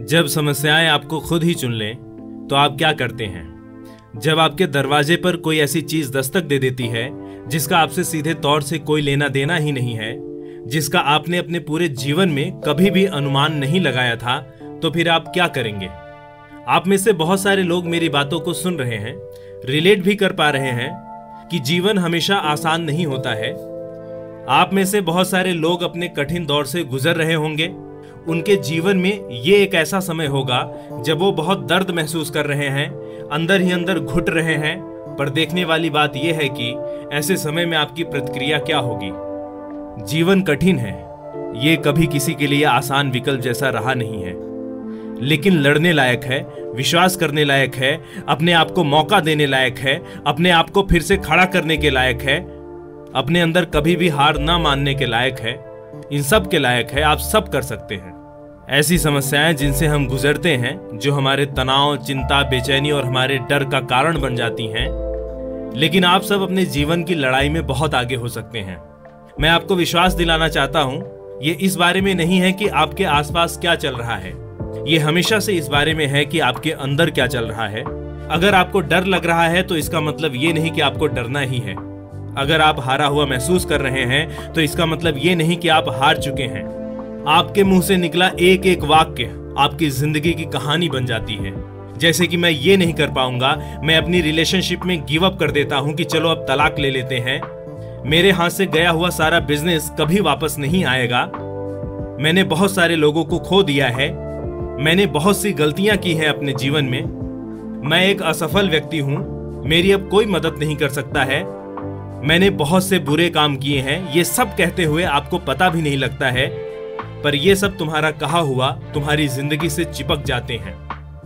जब समस्याएं आपको खुद ही चुन लें तो आप क्या करते हैं? जब आपके दरवाजे पर कोई ऐसी चीज दस्तक दे देती है जिसका आपसे सीधे तौर से कोई लेना देना ही नहीं है, जिसका आपने अपने पूरे जीवन में कभी भी अनुमान नहीं लगाया था, तो फिर आप क्या करेंगे? आप में से बहुत सारे लोग मेरी बातों को सुन रहे हैं, रिलेट भी कर पा रहे हैं कि जीवन हमेशा आसान नहीं होता है। आप में से बहुत सारे लोग अपने कठिन दौर से गुजर रहे होंगे। उनके जीवन में ये एक ऐसा समय होगा जब वो बहुत दर्द महसूस कर रहे हैं, अंदर ही अंदर घुट रहे हैं। पर देखने वाली बात यह है कि ऐसे समय में आपकी प्रतिक्रिया क्या होगी। जीवन कठिन है, ये कभी किसी के लिए आसान विकल्प जैसा रहा नहीं है, लेकिन लड़ने लायक है, विश्वास करने लायक है, अपने आप को मौका देने लायक है, अपने आप को फिर से खड़ा करने के लायक है, अपने अंदर कभी भी हार ना मानने के लायक है। इन सब के लायक है। आप सब कर सकते हैं। ऐसी समस्याएं जिनसे हम गुजरते हैं, जो हमारे तनाव, चिंता, बेचैनी और हमारे डर का कारण बन जाती हैं, लेकिन आप सब अपने जीवन की लड़ाई में बहुत आगे हो सकते हैं। मैं आपको विश्वास दिलाना चाहता हूं, ये इस बारे में नहीं है कि आपके आसपास क्या चल रहा है, ये हमेशा से इस बारे में है कि आपके अंदर क्या चल रहा है। अगर आपको डर लग रहा है तो इसका मतलब ये नहीं कि आपको डरना ही है। अगर आप हारा हुआ महसूस कर रहे हैं तो इसका मतलब ये नहीं कि आप हार चुके हैं। आपके मुंह से निकला एक एक वाक्य आपकी जिंदगी की कहानी बन जाती है। जैसे कि मैं ये नहीं कर पाऊंगा, मैं अपनी रिलेशनशिप में गिव अप कर देता हूं कि चलो अब तलाक ले लेते हैं। मेरे हाथ से गया हुआ सारा बिजनेस कभी वापस नहीं आएगा। मैंने बहुत सारे लोगों को खो दिया है। मैंने बहुत सी गलतियां की हैं अपने जीवन में। मैं एक असफल व्यक्ति हूं, मेरी अब कोई मदद नहीं कर सकता है। मैंने बहुत से बुरे काम किए हैं। ये सब कहते हुए आपको पता भी नहीं लगता है, पर ये सब तुम्हारा कहा हुआ तुम्हारी जिंदगी से चिपक जाते हैं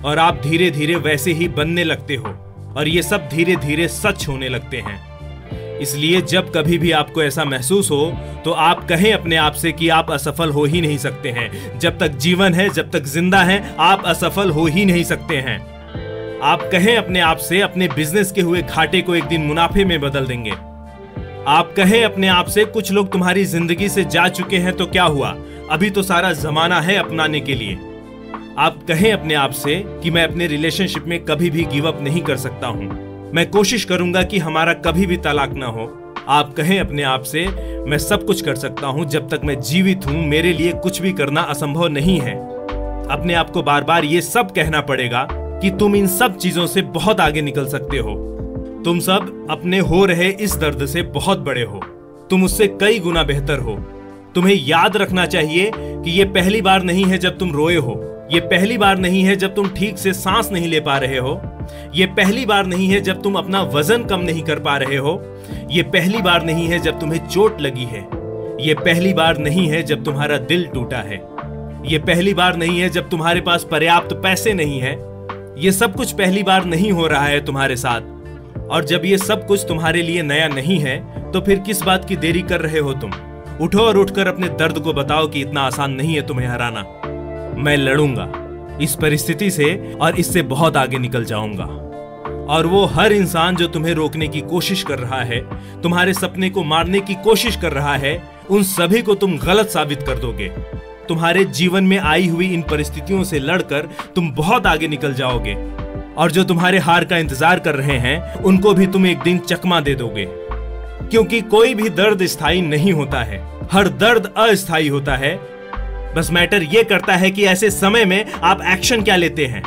और आप धीरे धीरे वैसे ही बनने लगते हो और ये सब धीरे धीरे सच होने लगते हैं। इसलिए जब कभी भी आपको ऐसा महसूस हो तो आप कहें अपने आप से कि आप असफल हो ही नहीं सकते हैं। जब तक जीवन है, जब तक जिंदा है, आप असफल हो ही नहीं सकते हैं। आप कहें अपने आप से, अपने बिजनेस के हुए घाटे को एक दिन मुनाफे में बदल देंगे। आप कहें अपने आप से, कुछ लोग तुम्हारी जिंदगी से जा चुके हैं तो क्या हुआ, अभी तो सारा जमाना है अपनाने के लिए। आप कहें अपने आप से कि मैं अपने रिलेशनशिप में कभी भी गिव अप नहीं कर सकता हूं, मैं कोशिश करूंगा कि हमारा कभी भी तलाक ना हो। आप कहें अपने आप से, मैं सब कुछ कर सकता हूं, जब तक मैं जीवित हूं मेरे लिए कुछ भी करना असंभव नहीं है। अपने आप को बार बार ये सब कहना पड़ेगा कि तुम इन सब चीजों से बहुत आगे निकल सकते हो। तुम सब अपने हो रहे इस दर्द से बहुत बड़े हो, तुम उससे कई गुना बेहतर हो। तुम्हें याद रखना चाहिए कि ये पहली बार नहीं है जब तुम रोए हो, ये पहली बार नहीं है जब तुम ठीक से सांस नहीं ले पा रहे हो, ये पहली बार नहीं है जब तुम अपना वजन कम नहीं कर पा रहे हो, ये पहली बार नहीं है जब तुम्हें चोट लगी है, ये पहली बार नहीं है जब तुम्हारा दिल टूटा है, ये पहली बार नहीं है जब तुम्हारे पास पर्याप्त पैसे नहीं है। ये सब कुछ पहली बार नहीं हो रहा है तुम्हारे साथ। और जब ये सब कुछ तुम्हारे लिए नया नहीं है तो फिर किस बात की देरी कर रहे हो तुम? उठो और उठकर अपने दर्द को बताओ कि इतना आसान नहीं है तुम्हें हराना। मैं लड़ूंगा इस परिस्थिति से और इससे बहुत आगे निकल जाऊंगा। और वो हर इंसान जो तुम्हें रोकने की कोशिश कर रहा है, तुम्हारे सपने को मारने की कोशिश कर रहा है, उन सभी को तुम गलत साबित कर दोगे। तुम्हारे जीवन में आई हुई इन परिस्थितियों से लड़कर तुम बहुत आगे निकल जाओगे और जो तुम्हारे हार का इंतजार कर रहे हैं उनको भी तुम एक दिन चकमा दे दोगे। क्योंकि कोई भी दर्द स्थायी नहीं होता है, हर दर्द अस्थायी होता है। बस मैटर ये करता है कि ऐसे समय में आप एक्शन क्या लेते हैं।